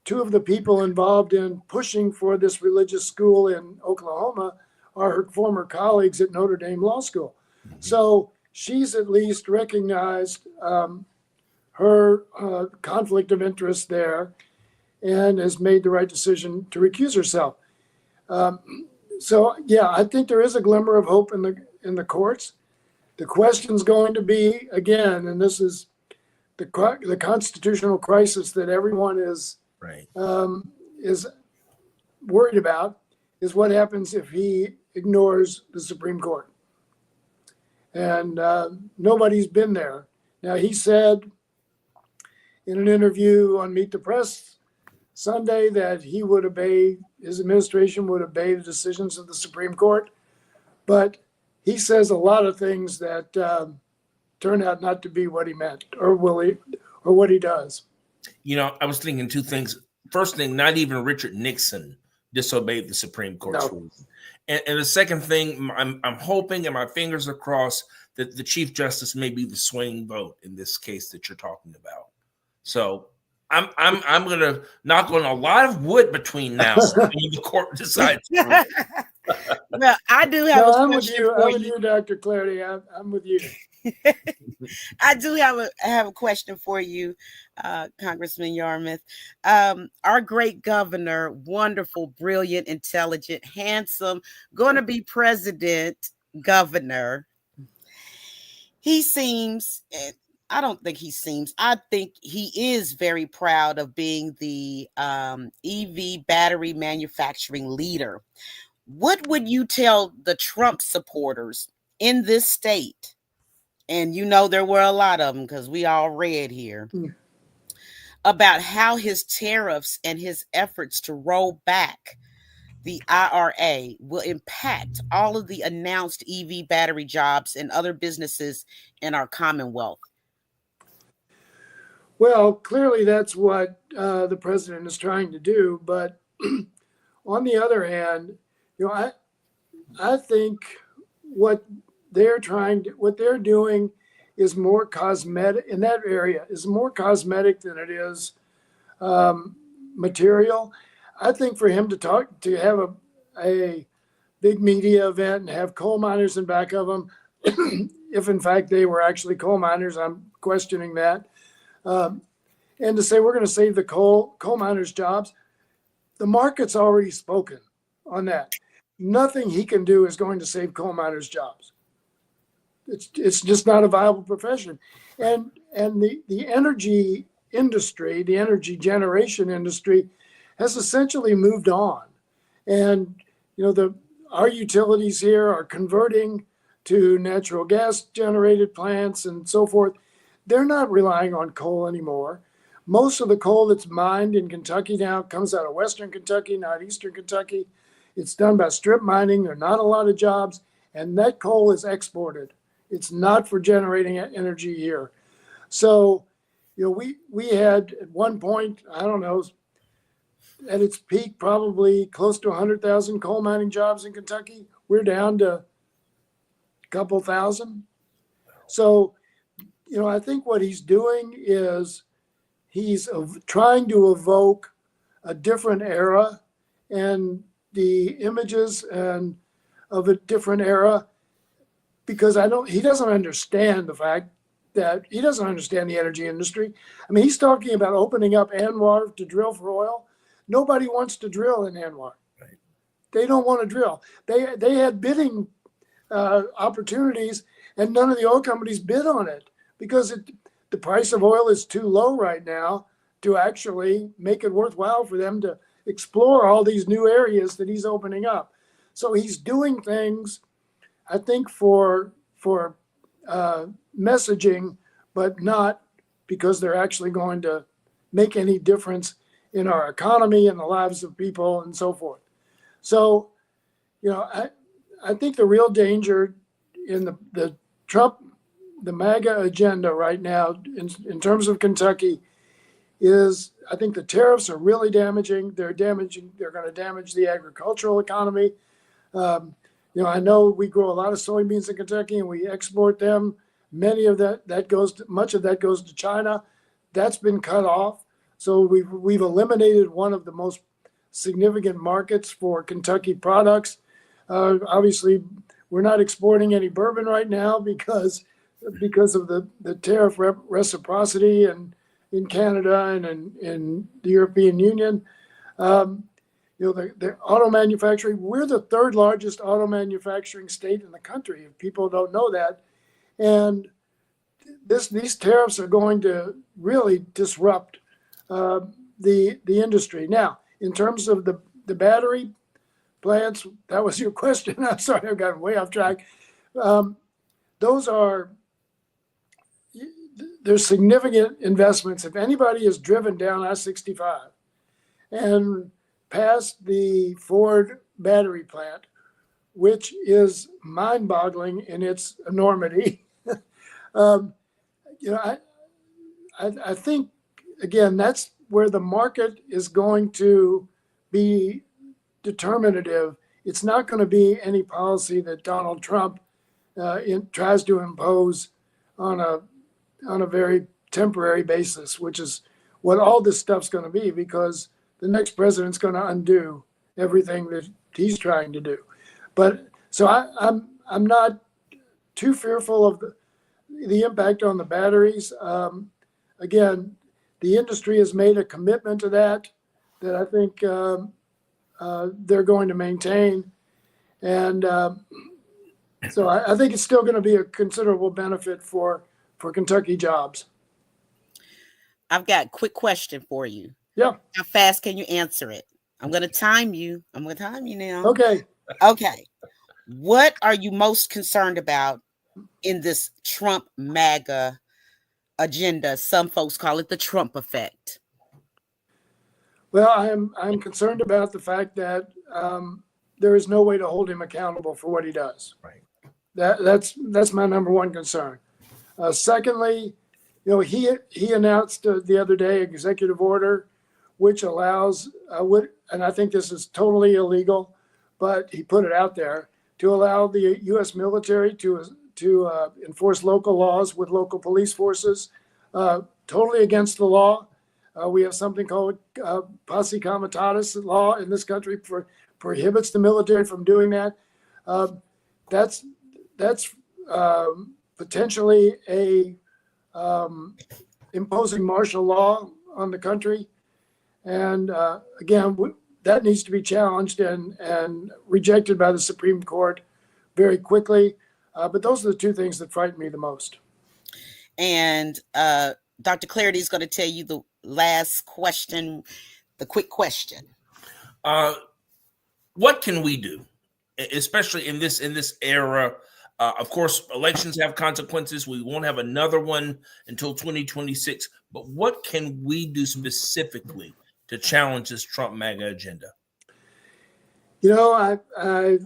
Speaker 3: two of the people involved in pushing for this religious school in Oklahoma are her former colleagues at Notre Dame Law School. Mm-hmm. So she's at least recognized her conflict of interest there and has made the right decision to recuse herself. So yeah, I think there is a glimmer of hope in the courts. The question's going to be, again, and this is the constitutional crisis that everyone is worried about, is what happens if he ignores the Supreme Court. And nobody's been there. Now, he said in an interview on Meet the Press Sunday that his administration would obey the decisions of the Supreme Court. But he says a lot of things that turn out not to be what he meant or what he does.
Speaker 2: You know, I was thinking two things. First thing, not even Richard Nixon disobeyed the Supreme Court's ruling. And the second thing, I'm hoping, and my fingers are crossed, that the Chief Justice may be the swing vote in this case that you're talking about. So I'm going to knock on a lot of wood between now and the court decides.
Speaker 1: Well, I do have a question for you.
Speaker 3: I'm with you, Dr. Clardy. I'm with you.
Speaker 1: I do have a question for you, Congressman Yarmuth. Our great governor, wonderful, brilliant, intelligent, handsome, going to be president governor. He seems, I don't think he seems, I think he is very proud of being the EV battery manufacturing leader. What would you tell the Trump supporters in this state? And you know there were a lot of them because we all read here about how his tariffs and his efforts to roll back the IRA will impact all of the announced EV battery jobs and other businesses in our commonwealth.
Speaker 3: Well, clearly that's what the president is trying to do. But on the other hand, you know, I think what they're doing is more cosmetic in that area, is more cosmetic than it is material. I think for him to have a big media event and have coal miners in back of him, if in fact they were actually coal miners, I'm questioning that. And to say we're going to save the coal miners' jobs, the market's already spoken on that. Nothing he can do is going to save coal miners' jobs. It's just not a viable profession. And the energy industry, the energy generation industry, has essentially moved on. And you know, our utilities here are converting to natural gas generated plants and so forth. They're not relying on coal anymore. Most of the coal that's mined in Kentucky now comes out of Western Kentucky, not Eastern Kentucky. It's done by strip mining. There are not a lot of jobs, and that coal is exported. It's not for generating energy here. So, you know, we had at one point, I don't know, at its peak, probably close to 100,000 coal mining jobs in Kentucky. We're down to a couple thousand. So, you know, I think what he's doing is he's trying to evoke a different era and the images and of a different era, because he doesn't understand the fact that he doesn't understand the energy industry. I mean, he's talking about opening up ANWR to drill for oil. Nobody wants to drill in ANWR. Right. They don't want to drill. They had bidding opportunities, and none of the oil companies bid on it because the price of oil is too low right now to actually make it worthwhile for them to explore all these new areas that he's opening up. So he's doing things, I think, for messaging, but not because they're actually going to make any difference in our economy and the lives of people and so forth. So, you know, I think the real danger in the Trump MAGA agenda right now in terms of Kentucky is, I think the tariffs are really damaging. They're going to damage the agricultural economy. I know we grow a lot of soybeans in Kentucky and we export them. Much of that goes to China. That's been cut off. So we've eliminated one of the most significant markets for Kentucky products. Obviously, we're not exporting any bourbon right now because of the tariff reciprocity and in Canada and in the European Union. The auto manufacturing, we're the third largest auto manufacturing state in the country, if people don't know that. And these tariffs are going to really disrupt the industry. Now, in terms of the battery plants, that was your question. I'm sorry, I've gotten way off track. There's significant investments. If anybody has driven down I-65 and past the Ford battery plant, which is mind-boggling in its enormity, I think, again, that's where the market is going to be determinative. It's not going to be any policy that Donald Trump tries to impose on a very temporary basis, which is what all this stuff's going to be, because the next president's going to undo everything that he's trying to do. But so I'm not too fearful of the impact on the batteries. Again, the industry has made a commitment to that I think they're going to maintain. And so I think it's still going to be a considerable benefit for Kentucky jobs.
Speaker 1: I've got a quick question for you.
Speaker 3: Yeah.
Speaker 1: How fast can you answer it? I'm going to time you. I'm going to time you now.
Speaker 3: Okay.
Speaker 1: What are you most concerned about in this Trump MAGA agenda? Some folks call it the Trump effect.
Speaker 3: Well, I'm concerned about the fact that there is no way to hold him accountable for what he does.
Speaker 2: Right.
Speaker 3: That's my number one concern. Secondly, he announced the other day an executive order which allows, and I think this is totally illegal, but he put it out there, to allow the U.S. military to enforce local laws with local police forces, totally against the law. We have something called posse comitatus law in this country prohibits the military from doing that. That's potentially imposing martial law on the country. And again, that needs to be challenged and rejected by the Supreme Court very quickly. But those are the two things that frighten me the most.
Speaker 1: And Dr. Clardy is going to tell you the last question, the quick question.
Speaker 2: What can we do, especially in this era? Of course, elections have consequences. We won't have another one until 2026. But what can we do specifically to challenge this Trump MAGA agenda?
Speaker 3: I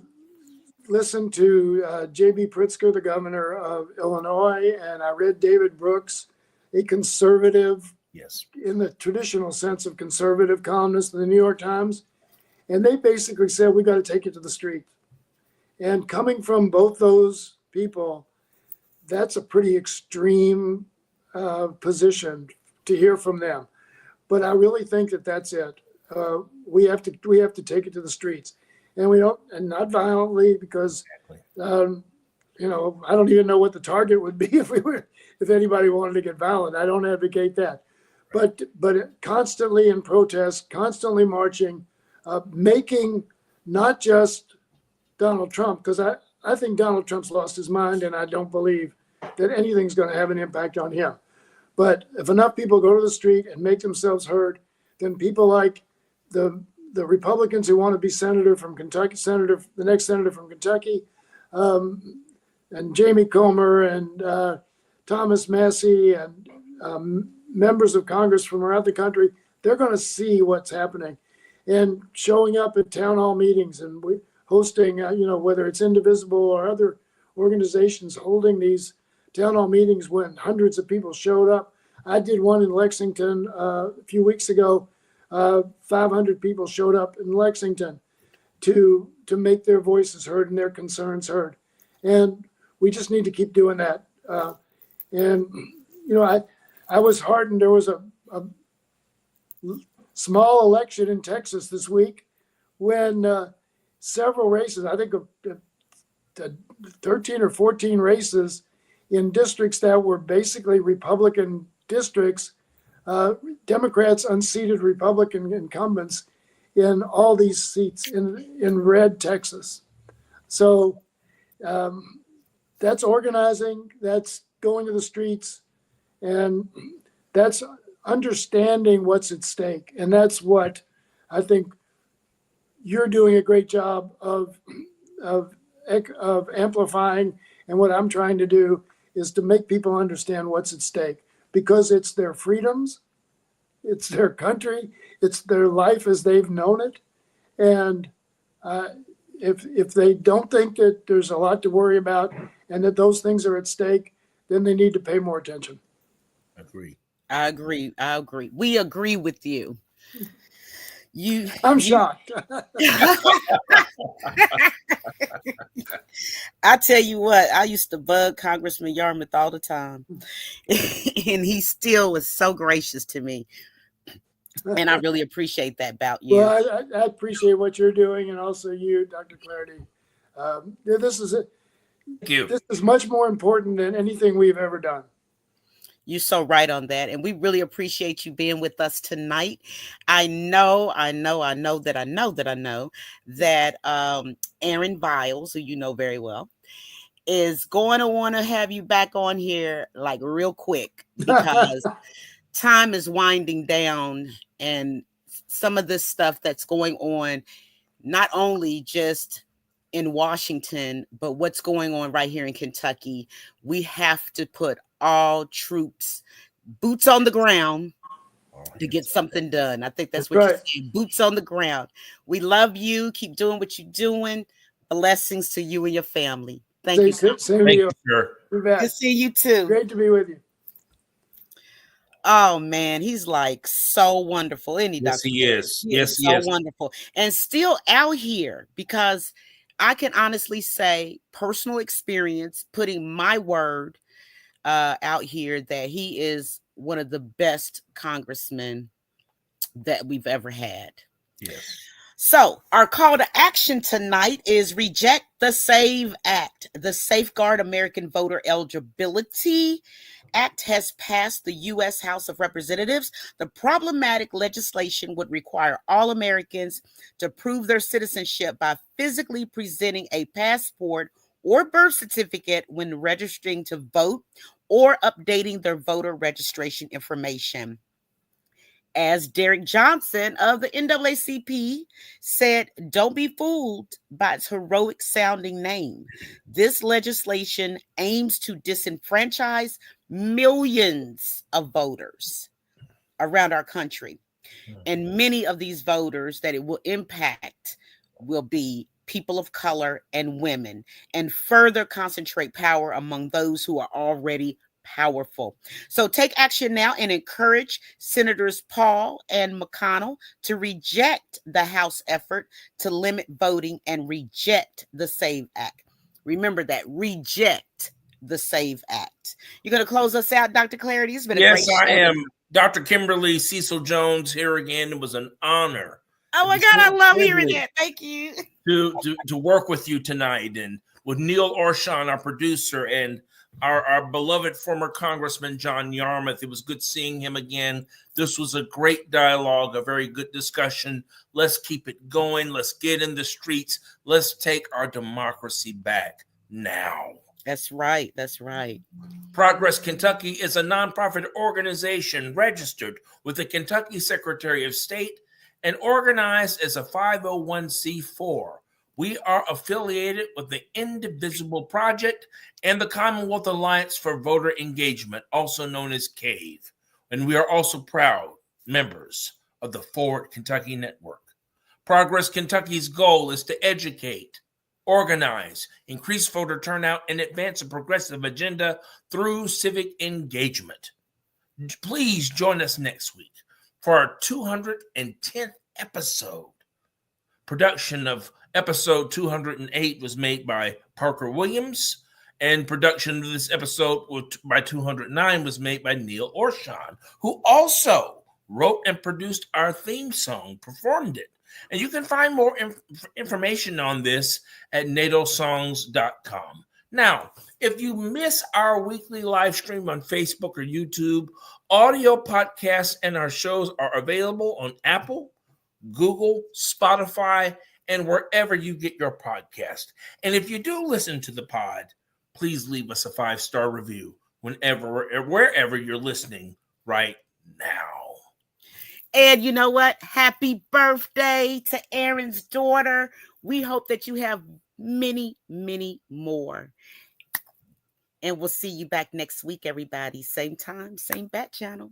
Speaker 3: listened to J.B. Pritzker, the governor of Illinois, and I read David Brooks, a conservative,
Speaker 2: yes,
Speaker 3: in the traditional sense of conservative columnist in the New York Times. And they basically said, we got to take it to the street. And coming from both those people, that's a pretty extreme position to hear from them. But I really think that that's it. We have to take it to the streets, and we don't, and not violently, because I don't even know what the target would be if anybody wanted to get violent. I don't advocate that, but constantly in protest, constantly marching, making not just Donald Trump, because I think Donald Trump's lost his mind, and I don't believe that anything's going to have an impact on him. But if enough people go to the street and make themselves heard, then people like the Republicans who want to be senator from Kentucky, the next senator from Kentucky, and Jamie Comer and Thomas Massey and members of Congress from around the country, they're going to see what's happening and showing up at town hall meetings and hosting, whether it's Indivisible or other organizations holding these town hall meetings when hundreds of people showed up. I did one in Lexington a few weeks ago. 500 people showed up in Lexington to make their voices heard and their concerns heard. And we just need to keep doing that. And, you know, I was heartened. There was a small election in Texas this week when several races, I think of 13 or 14 races in districts that were basically Republican districts, Democrats unseated Republican incumbents in all these seats in red Texas. So that's organizing, that's going to the streets, and that's understanding what's at stake. And that's what I think you're doing a great job of amplifying. And what I'm trying to do is to make people understand what's at stake, because it's their freedoms, it's their country, it's their life as they've known it. And if they don't think that there's a lot to worry about and that those things are at stake, then they need to pay more attention.
Speaker 1: I agree. We agree with you.
Speaker 3: I'm shocked.
Speaker 1: I tell you what, I used to bug Congressman Yarmuth all the time, and he still was so gracious to me. And I really appreciate that about you.
Speaker 3: Well, I appreciate what you're doing, and also you, Dr. Clardy. This is it.
Speaker 2: Thank you.
Speaker 3: This is much more important than anything we've ever done.
Speaker 1: You're so right on that. And we really appreciate you being with us tonight. I know that Aaron Viles, who you know very well, is going to want to have you back on here like real quick, because time is winding down, and some of this stuff that's going on, not only just in Washington, but what's going on right here in Kentucky, we have to put all troops, boots on the ground to get something done. I think that's what
Speaker 3: right.
Speaker 1: you're saying. Boots on the ground. We love you. Keep doing what you're doing. Blessings to you and your family. Thank you.
Speaker 3: Same to you.
Speaker 1: Good to see you too.
Speaker 3: Great to be with you.
Speaker 1: Oh man, he's like so wonderful. Isn't he,
Speaker 2: Yes,
Speaker 1: Dr.
Speaker 2: he is. Yes, he
Speaker 1: so
Speaker 2: is.
Speaker 1: Wonderful. And still out here, because I can honestly say, personal experience, putting my word out here, that he is one of the best congressmen that we've ever had.
Speaker 2: Yes.
Speaker 1: So our call to action tonight is reject the SAVE Act. The Safeguard American Voter Eligibility Act has passed the U.S. House of Representatives. The problematic legislation would require all Americans to prove their citizenship by physically presenting a passport or birth certificate when registering to vote or updating their voter registration information. As Derek Johnson of the NAACP said, don't be fooled by its heroic sounding name. This legislation aims to disenfranchise millions of voters around our country. And many of these voters that it will impact will be people of color and women, and further concentrate power among those who are already powerful. So take action now and encourage Senators Paul and McConnell to reject the House effort to limit voting and reject the SAVE Act. Remember that, reject the SAVE Act. You're going to close us out, Dr. Clardy? It's been a great show.
Speaker 2: Yes, I am. Dr. Kimberly Cecil Jones here again. It was an honor.
Speaker 1: Oh my God, I love hearing that. Thank you.
Speaker 2: To work with you tonight, and with Nate Orshan, our producer, and our beloved former Congressman John Yarmuth. It was good seeing him again. This was a great dialogue, a very good discussion. Let's keep it going. Let's get in the streets. Let's take our democracy back now.
Speaker 1: That's right. That's right.
Speaker 2: Progress Kentucky is a nonprofit organization registered with the Kentucky Secretary of State and organized as a 501c4. We are affiliated with the Indivisible Project and the Commonwealth Alliance for Voter Engagement, also known as CAVE. And we are also proud members of the Forward Kentucky Network. Progress Kentucky's goal is to educate, organize, increase voter turnout, and advance a progressive agenda through civic engagement. Please join us next week for our 210th episode. Production of episode 208 was made by Parker Williams, and production of this episode by 209 was made by Nate Orshan, who also wrote and produced our theme song, performed it. And you can find more information on this at natosongs.com. Now, if you miss our weekly live stream on Facebook or YouTube, audio podcasts and our shows are available on Apple, Google, Spotify, and wherever you get your podcast. And if you do listen to the pod, please leave us a 5-star review wherever you're listening right now.
Speaker 1: And you know what? Happy birthday to Aaron's daughter. We hope that you have many, many more. And we'll see you back next week, everybody. Same time, same bat channel.